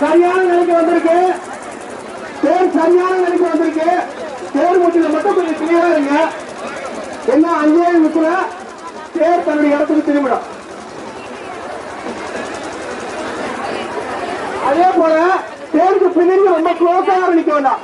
சரியான நிலைக்கு வந்திருக்கு. தேர் சரியான நிலைக்கு வந்திருக்கு. தேர் முட்டில மட்டும் கொஞ்சம் கிளியரா இருங்க. எல்லாம் 5 நிமிஷத்துல தேர் தன்னுடைய இடத்துக்கு திரும்பிடும். அதே போல தேருக்கு பின்னாடி ரொம்ப க்ளோஸா நிக்க வேண்டாம்.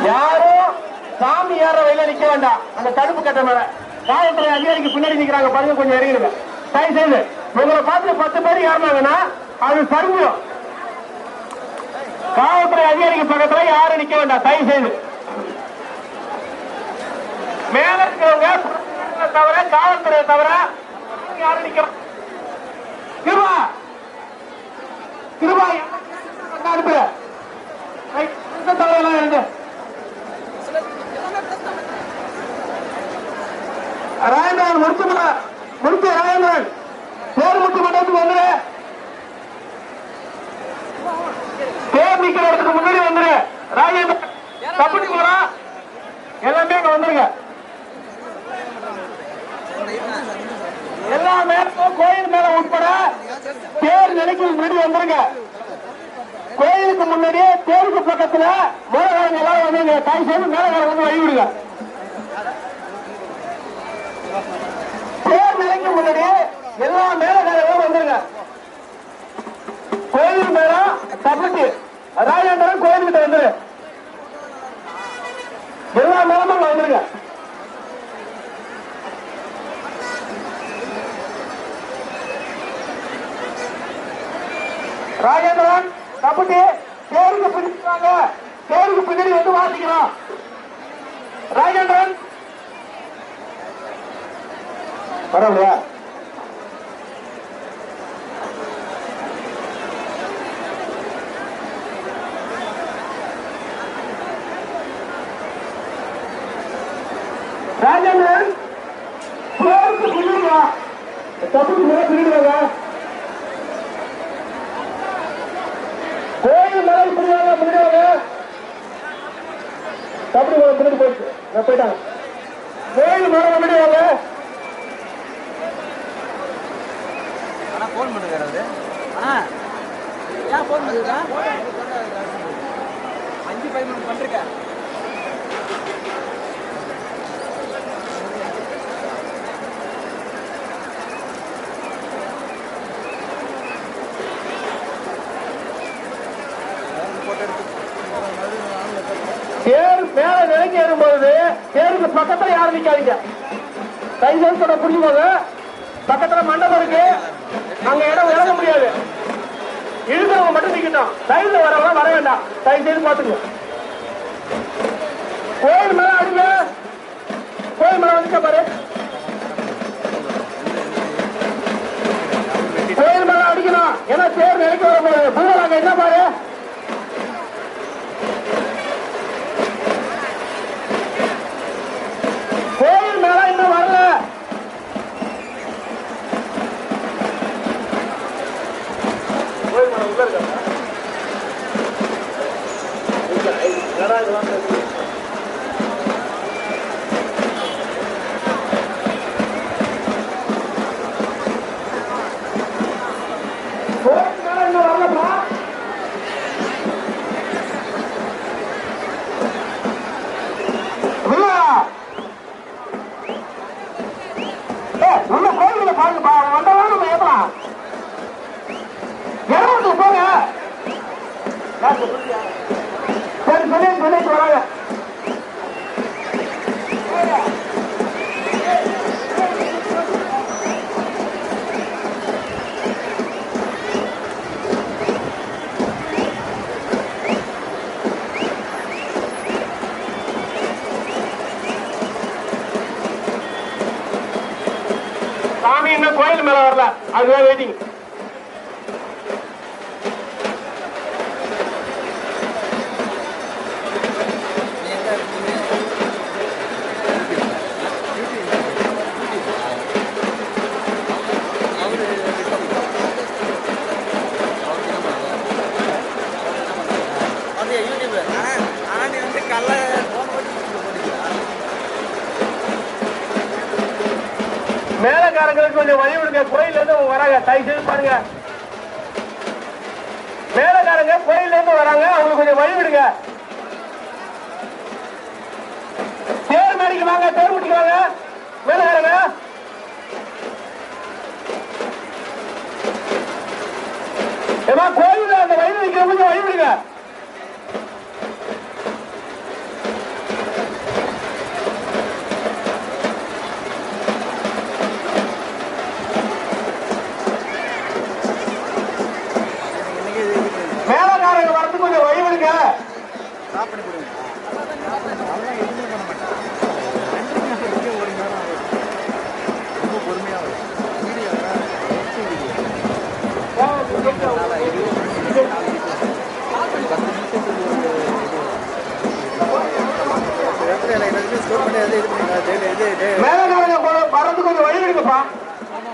யாரும் சாமி ஏற வயல நிக்க வேண்டாம். அந்த தடுப்பு கட்ட மேல காவல்துறை அதிகாரிக்கு பின்னாடி நிக்கிறாங்க பாருங்க, கொஞ்சம் இறங்கிடுங்க தயவு செய்து. உங்களை பார்த்து 10 பேர் ஏறினாங்கன்னா அது சரிஞ்சோம். காவல்துறை அதிகாரிக்கு பக்கத்துல யாரும் நிக்க வேண்டாம் தயவு செய்து. மேல இருக்கவங்க தவிர காவல்துறையை தவிர யாரும் நிக்க. கிருபா கிருபா அனுப்புற தவறெல்லாம் இருந்து ராயந்தரன் முடிச்சு ராயந்தரன் பேர் முட்டு மண்டபத்துக்கு வந்துரு. பேர் நிக்கிற இடத்துக்கு முன்னாடி வந்துரு. ராஜேந்திரன் தப்பிட்டு போறா எல்லாமே அங்க வந்துருங்க. எல்லா மேலும் கோயில் மேல உட்பட தேர் நிலைக்கு முன்னாடி வந்துருங்க. கோயிலுக்கு முன்னாடியே தேருக்கு பக்கத்துல மேலகாரங்க எல்லாரும் வந்துருங்க. தாய் செய்து மேலகாரம் வந்து வழி விடுங்க. தேர் நிலைக்கு முன்னாடியே எல்லா மேலகாரங்களும் வந்துருங்க. கோயில் மேல தப்பிட்டு ராஜேந்திரன் கோயில்கிட்ட வந்துரு. எல்லா மேலமும் வந்துருங்க. ராஜேந்திரன் தப்பிட்டு தேருக்கு பிடிச்சாங்க. தேருக்கு பின்னாடி வந்து வாசிக்கலாம். ராஜேந்திரன் பரவாயில்லையா? ராஜேந்திரன் தேருக்கு பின்னாடியா தப்பிட்டு பின்னாடிவாங்க. கோயில் மலை பிடிவாங்க பின்னாடிவாங்க. தப்பி பின்னாடி போயிடுச்சு போயிட்டாங்க. கோயில் மலை பின்னாடிவாங்க. போன் பண்ணுறது ஏன் போன் பண்ணுறா 5 15 பண்ணிருக்கேன். தேர் மேல நிலைக்கு ஏறும்போது தேருக்கு பக்கத்துல யாரும் நிக்காதீங்க. கைசோட புரியும் போது பக்கத்துல மண்டபம் இருக்கு, அங்க இடம் இறங்க முடியாது. இழுக்கிறவங்க மட்டும் நிக்கட்டும். சைடுல வரவங்க வர வேண்டாம். தயவு செய்து பாத்துங்க. கோயில் மேல அடிங்க. கோயில் மேல வந்துக்க பாரு. கோயில் மேல அடிக்கணும். ஏன்னா தேர் நிலைக்கு வரும்போது பூவல் அங்க என்ன பாரு. கோயில் மேல இன்னும் வரல. கோயில் மேல உள்ள இருக்க கோயில் மேல இன்னும் வரலப்பா. சரி சொல்லிட்டு வராங்க. சாமி இன்னும் கோயில் மேல வரல, அதுதான் வெயிட்டிங். மேலக்காரங்களுக்கு கொஞ்சம் வழி விடுங்க, கோயில இருந்து வராங்க, தயவு செய்து பாருங்க. மேலக்காரங்க கோயில இருந்து வராங்க, அவங்களுக்கு கொஞ்சம் வழி விடுங்க. தேர் மேடிக்கு வாங்க, தேர் முடிக்கு வாங்க மேலக்காரங்க. ஏமா கோயில அந்த வழி வைக்கிற கொஞ்சம் வழி விடுங்க. மேலக்காரங்க வரது கொஞ்சம் வழி விடுங்க. மேலக்காரங்க வரது கொஞ்சம் வழி விடுங்கப்பா.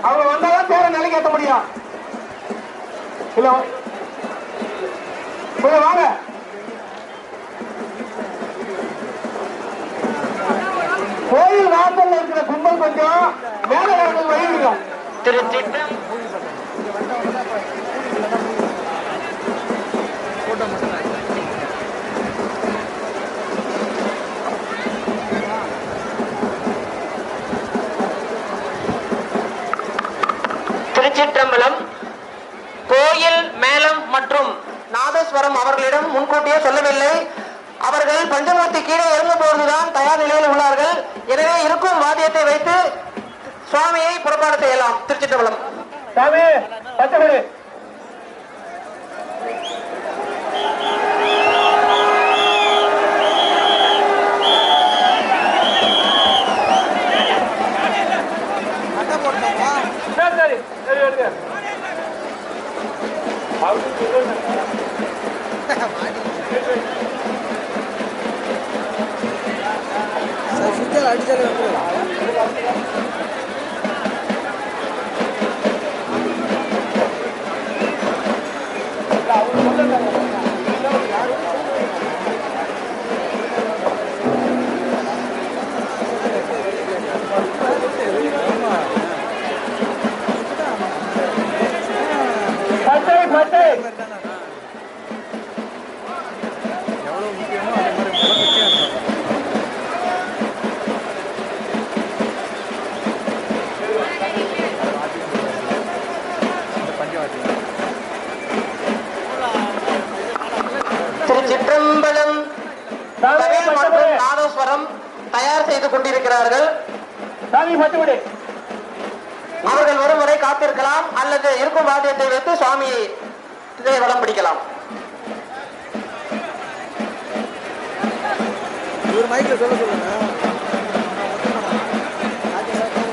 அவங்க வந்தாதான் தேர நிலைக்கு ஏற்ற முடியும். இல்ல கொஞ்சம் வாங்க. கோயில் வாசல்ல இருக்கிற கும்பல் கொஞ்சம் மேலக்காரங்க வழி விடுங்க. திருச்சிற்றம்பலம். கோயில் மேளம் மற்றும் நாதஸ்வரம் அவர்களிடம் முன்கூட்டியே சொல்லவில்லை. அவர்கள் பஞ்சமூர்த்தி கீழே இறங்கும் போதுதான் தயார் நிலையில் உள்ளார்கள். எனவே இருக்கும் வாத்தியத்தை வைத்து சுவாமியை புறப்பாடு செய்யலாம். திருச்சிற்றம்பலம். சாமி பச்சை சரி சரி எடுங்க. அடிச்சாலே எவ்வளவு முக்கியமோ அதே மாதிரி முழக்கத்தையும் திருச்சிற்றம்பலம். மற்றும் நாதஸ்வரம் தயார் செய்து கொண்டிருக்கிறார்கள். அவர்கள் ஒருமுறை காத்திருக்கலாம் அல்லது இருக்கும் வாத்தியத்தை வைத்து சுவாமியை வடம் பிடிக்கலாம். ஒரு மைக்ல சொல்ல சொல்லுங்க.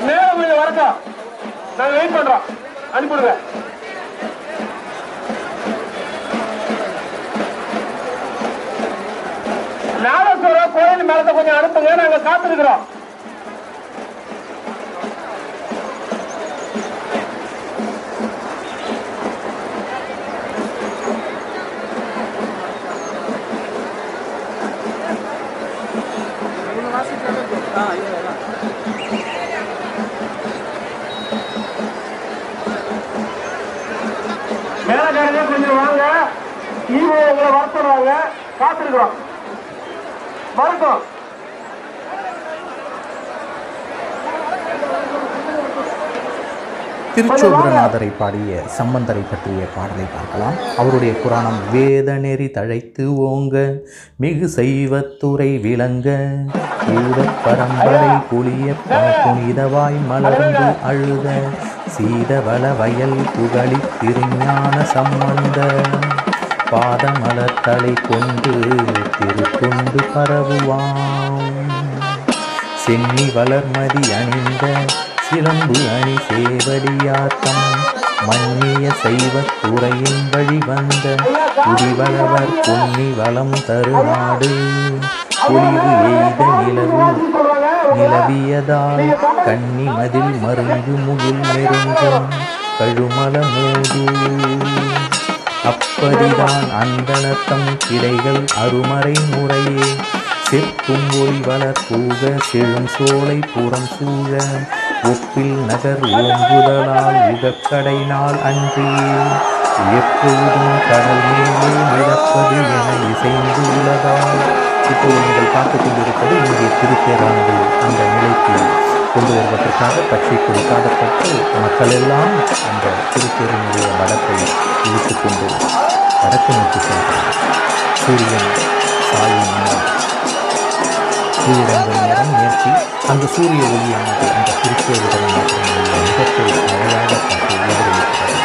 நேரம் வரட்டும், நாங்க வெயிட் பண்றோம், அனுப்பிடுங்க. நாதஸ்வரம் கோயில் மேலத்தை கொஞ்சம் அனுப்புங்க, நாங்க காத்திருக்கிறோம். மேலக்காரங்க கொஞ்சம் வாங்க, ஈவோ உங்களை வர சொல்றாங்க, காத்திருக்கிறோம். வரட்டும். திருச்சோபுரநாதரை பாடிய சம்பந்தரை பற்றிய பாடலை பார்க்கலாம். அவருடைய புராணம்: வேத நெறி தழைத்து ஓங்க, மிகு செய்வத்துறை விளங்க, பூத பரம்பரை புலிய புனிதவாய் மலர்ந்து அழுத, சீதவள வயல் புகழி திருஞான சம்பந்த, பாதமலர் தலை கொண்டு திருத்தொண்டு பரவுவாம், சென்னி வளர்மதி அணிந்த சிலம்பு அணி சேவடியாத்தம், மன்னிய செய்வத்துறையின் வழி வந்த குடிவளவர் பொன்னி வளம் தருநாடு, பொலிவு எய்த நிலவியதால் கன்னி மதில் மருங்கு முகில் நெருங்கும் கழுமல மூது, அப்படிதான் அந்தனத்தம் கிடைகள் அருமறை முறையே, செப்பும் ஒளி வளர்பூக செழும் சோலை புறம் சூழ, ஒப்பில் நகர் ஓங்குதலால் உகக்கடை நாள் அன்றியே, எப்பொழுதும் கடல் மேலே மிதப்பது என இசைந்து உள்ளதால். இப்போது நீங்கள் பார்த்துக் கொண்டிருப்பது இங்கே திருப்பேரானது அந்த நிலைக்கு கொண்டு வருவதற்காக பச்சை கொடி காட்டப்பட்டு மக்கள் எல்லாம் அந்த திருப்பேரனுடைய வடத்தை இழுத்து கொண்டு வடக்கு நோக்கி சென்றார். சூரியன் சாயும் கீழங்கள் நேரம் நேர்த்தி அந்த சூரிய ஒளியானது அந்த திருப்பேரனுடைய முகத்தை அழகாக பார்த்து எதிரொலிக்கிறது.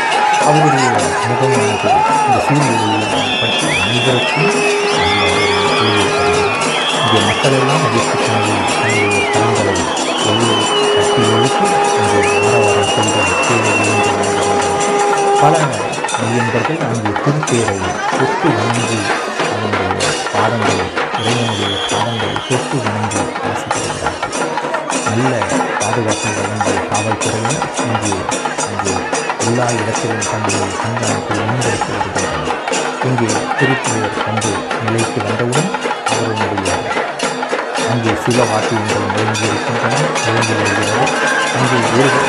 அவருடைய முகமானது இந்த சூரிய ஒளியை பற்றி அனைவருக்கும் இங்கே மக்கள் எல்லாம் மகிழ்ச்சிக்காக தன்னுடைய கண்களை ஒளியை கட்டி எழுப்பி அங்கு ஆரவாரம் செய்த பல மையன்பர்கள் அங்கு திருப்பேரை தொட்டு வணங்கி அவனுடைய பாதங்களை இறைவனுடைய பாதங்களை தொட்டு வணங்கி வாசிக்கிறார்கள். நல்ல பாதுகாப்பை வழங்கிய காவல்துறையினர் அங்கு எல்லா இடத்திலும் தங்களுடைய கண்காணிப்பை மேம்படுத்தி வருகின்றனர். இங்கே திருப்பூர் கண்டு நிலைக்கு வந்தவுடன் அவர்களுடைய அங்கே சில வாக்கியங்கள் முழங்கியிருக்கின்றன, முழங்கி வருகிறது. அங்கே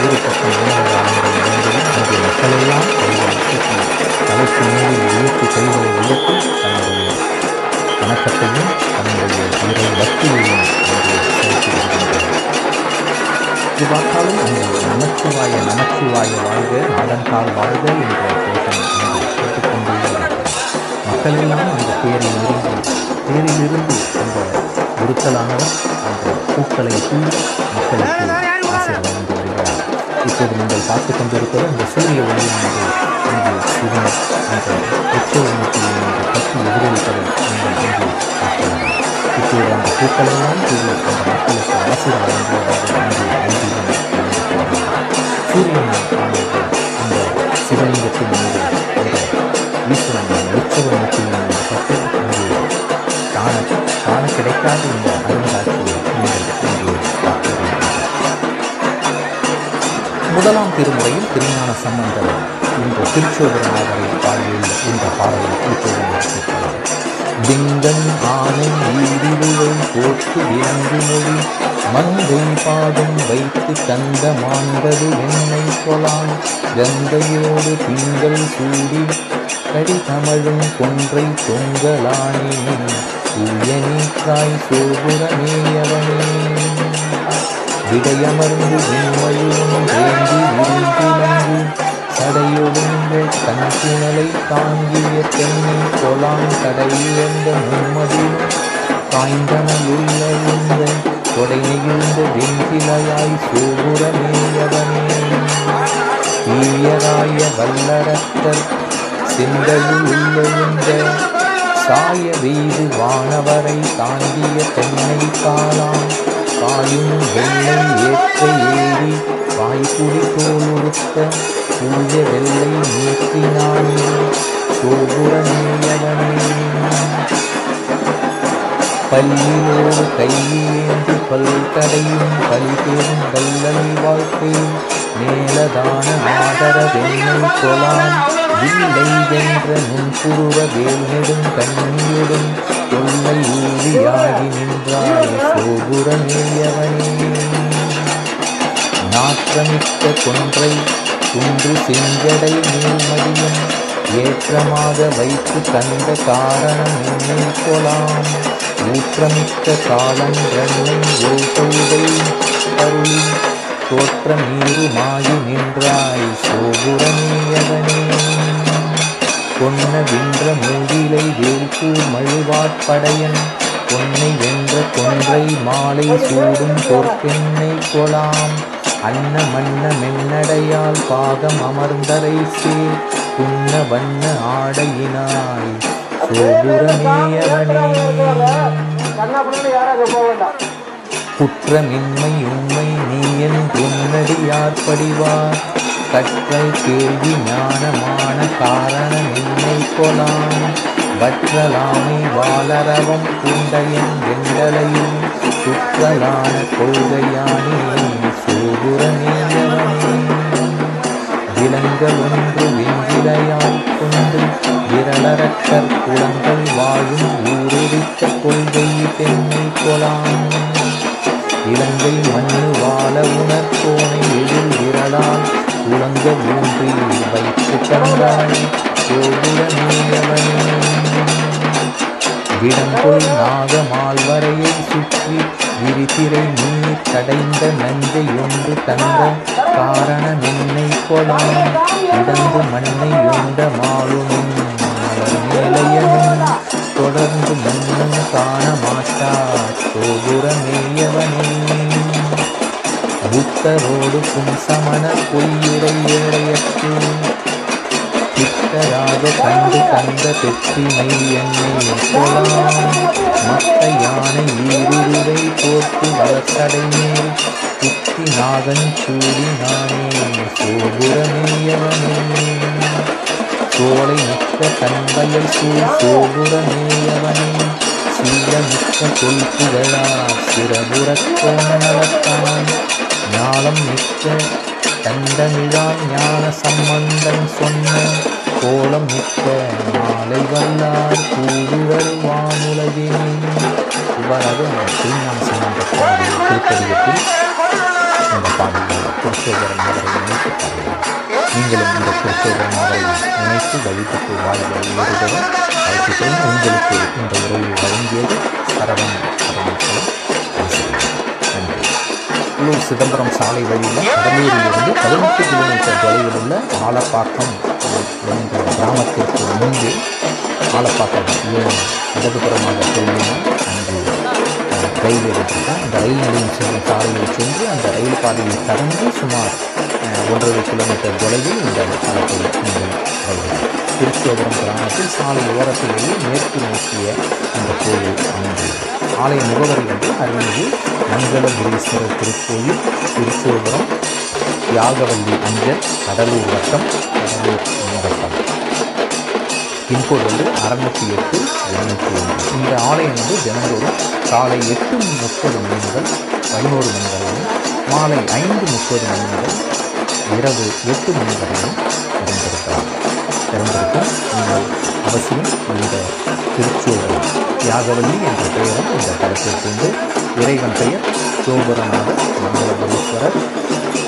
ஒரு பக்கம் உணவகங்கள் முழங்கவும் அங்கே மக்களெல்லாம் கைகளை தூக்கி தலைக்கு மேலே உயர்த்தி கைகளை உயர்த்தி தன்னுடைய வணக்கத்தையும் தன்னுடைய இறை பக்தியையும் அங்கே செலுத்தி வருகின்றனர். இது பார்த்தாலும் அங்கே நமச்சிவாய நமச்சிவாய வாழ்க, நாடன்கால் வாழ்க என்ற கோஷம் அங்கே கேட்டுக்கொண்டே இருக்கிறது. மக்கள் எல்லாம் அந்த தேரிலிருந்து அந்த ஒருத்தலானவர் அந்த பூக்களை தூவி மக்களுக்கு ஆசீர் வழங்கி வருகிறார். இப்போது நீங்கள் பார்த்து கொண்டிருப்பது அந்த சூரிய ஒளியானது அங்கு சிவன் அந்த உச்சவனத்தில் பற்றி எதிரொலிப்பதை நீங்கள் அங்கு பார்க்கலாம். இப்போது அந்த பூக்களெல்லாம் தூவி அந்த மக்களுக்கு ஆசீர் வழங்குவதாக அங்கு ஐதீகம். சூரியன் அந்த சிவலிங்கத்தின் மீது அந்த ஈஸ்வரன் உற்சவத்தில் பட்டு அங்கு காண கிடைக்காத இந்த அருங்காட்சியை நீங்கள் இங்கே பார்க்கிறீர்கள். முதலாம் திருமுறையில் திருஞான சம்பந்தர் இந்த திருச்சோபுரநாதரை பாடியுள்ள இந்த பாடலை இப்போது திங்கன் ஆனை ஈடிலுவை போட்டு விளங்கு மொழி, மங்கை பாதம் வைத்து கந்த மாண்பது வெண்ணை கொலாம், கங்கையோடு திங்கள் சூடி கடி தமிழும் கொன்றை தொங்கலானே, தூயனீக்காய் சோபுரமேயவனே, விடையமர்ந்து விண்மையும் வேண்டி விரிந்திலங்கு, சடையொழுங்க கண்கிணலை தாங்கிய தென்னை கொலாம், கடையிழந்த மும்மதிலும் காய்ந்தனலுள்ள கொடை நெகிழ்ந்த வெண்கிளையாய் சோபுரமேயவனே, ஈயராய வல்லரத்தர் செந்தழுள்ள சாய வெய்து வானவரை தாங்கிய தென்னை காலாம், காயும் வெள்ளை ஏற்ற ஏறி வாய்ப்புடி தோலுடுத்த பூஜ வெள்ளை நீக்கினான் சோபுரமேயவனே, பல்லிலோடு கையேந்து பல்கடையும் பலிபெரும் வல்லல் வாழ்க்கை, மேலதான ஆதர வெண்ணை கொலாம், வில்லை வென்ற முன்புருவ வேல்நெடும் கண்ணியுடன் கொள்ளை ஊழியாகி நின்றாய் சோபுரமேயவனே, நாற்றமிக்க கொன்றை குன்று செஞ்சடை நீள்மதியம் ஏற்றமாக வைத்து கண்ட காரணம் என்னை கொலாம், ஊற்றமிக்க காலன்றன்னை ஓசைதை அருளி தோற்றமீறுமாயி நின்றாய் சோபுரமேயவனே. பொன்ன வின்ற மூவிலை வேல்பூ மழுவாட்படையன் பொன்னை வென்ற கொன்றை மாலை சூடும் பொற்கெண்ணை கொலாம். அன்ன மன்ன மென்னடையால் பாகம் அமர்ந்தரை சேர் புன்ன வண்ண ஆடையினாய் சோபுரமேயவனே. குற்றமின்மை உண்மை நீ என்றுன்னடியார் படிவார் கற்றல் கேள்வி ஞானமான காரணமின்மை கொலாம். வற்றலாமை வாளரவம் பூண்டையன் வெண்டலையும் சுற்றலான கொள்கையானே சோபுரமேயவனே. விலங்கள் ஒன்று வெஞ்சிலையால் கொண்டு விரலரக்கர் குளங்கள் வாழும் ஊரெடுத்த கொள்கை பெண்ணை கொலாம். இலங்கை மண்ணு வாழ உணர்கோனை எழில் விரலால் உலங்க ஊன்றி வைத்து கண்டாய் சோபுரமேயவனே. விடங்கொள் நாகமால்வரையை சுற்றி விரிதிரை நீர் கடைந்த நஞ்சை ஒன்று தந்த காரணமென்னை கொலாம். இடந்து மண்ணை உண்ட மாலுமின் மலர் மேலையனும் தொடர்ந்து மண்ணும் காண மாட்டா சோபுரமேயவனே. புத்தரோடு புன்சமண பொய்யுரை ஏழையற்று பித்தராக கண்டு தந்த பெற்றினை என்னை கொலாம். மத்த யானை ஈருருவை போர்த்து வளர்த்தடைமேல் புத்தி நாகன் சூடி நானே சோபுரமேயவனே. சோலை மிக்க தன்பயல் சூழ் சோபுரமேயவனே. சீலமிக்க கொல்புகழா சிறபுறக் கோணலத்தான் ஞாலம் மிக்க தண்டமிழான் ஞான சம்பந்தன் சொன்ன கோலம் மிக்க மாலை வல்லார் கூடுவர் வானுலகினே. இவ்வாறாக திருஞான சம்பந்தத்தினுடைய திருப்பதிகத்தில் இந்த பாடல்கள் திருச்சோதரன் அவரை நினைத்து பாடுகிறார். நீங்களும் இந்த திருச்சோதரன் அவரை நினைத்து வழிபட்டு வாழ்வை ஏறுகிறோம். அதுக்கு உங்களுக்கு இந்த உரையை வழங்கியது சரவண பரமேஸ்வரன். நன்றி. உள்ளூர் சிதம்பரம் சாலை வழியில் கடலூரிலிருந்து 18 கிலோமீட்டர் தொலைவில் உள்ள ஆலப்பாக்கம் என்ற கிராமத்திற்கு முன்பு ஆலப்பாக்கம் இடதுபுறமாக திரும்பினால் அங்கு ரயில் எடுத்துட்டால் அந்த ரயில் நிலையம் செல்லும் சாலையில் சென்று அந்த ரயில் பாதையை கடந்து சுமார் 1.5 கிலோமீட்டர் தொலைவில் இந்த தளத்தை நீங்கள் வருகிறது. திருச்சோதரம் கிராமத்தில் சாலை ஓரத்திலேயே மேற்கு நோக்கிய அந்த கோயில் அமைந்துள்ளது. ஆலய முகவரி வந்து அருள்மிகு மங்களபுரீஸ்வரர் திருக்கோயில், திருச்சோதரம், தியாகவல்லி அஞ்சல், கடலூர் வட்டம், கடலூர் மாவட்டம். பின்கோடு வந்து 608-201. இந்த ஆலயம் வந்து தினந்தோறும் காலை 8:30 மணி முதல் 11 மணி வரையிலும், மாலை 5:30 மணி முதல் இரவு 8 மணி வரையிலும் திறந்திருக்கும். நீங்கள் அவசியம் இந்த திருச்சோதரம் தியாகவல்லி என்ற பெயரும் இந்த தலத்திற்கு இறைவன் பெயர் சோபுரநாத மங்களபுரீஸ்வரர்,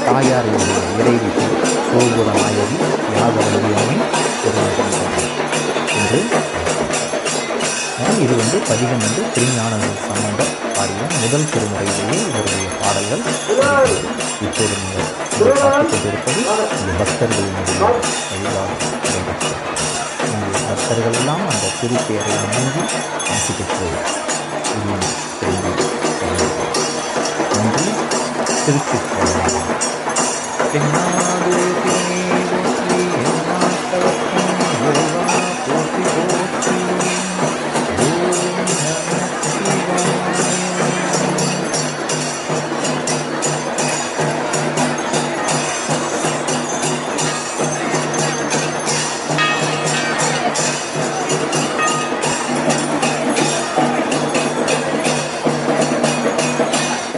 தாயாரினுடைய இறைவி பெயர் சோபுரநாயகி தியாகவல்லி அம்மை திருநகரம் என்று. இது வந்து பதிகம் வந்து திருஞான சம்பந்தர் பாடிய முதல் திருமுறையிலேயே இவருடைய பாடல்கள். இப்போது நீங்கள் பார்த்துக் கொண்டிருப்பது இந்த பக்தர்களினுடைய வழிபாடு. பக்தர்கள் எல்லாம் அந்த திருப்பெயரை வணங்கி ஆசி பெற்று திரும்பி நன்றி. திருச்சி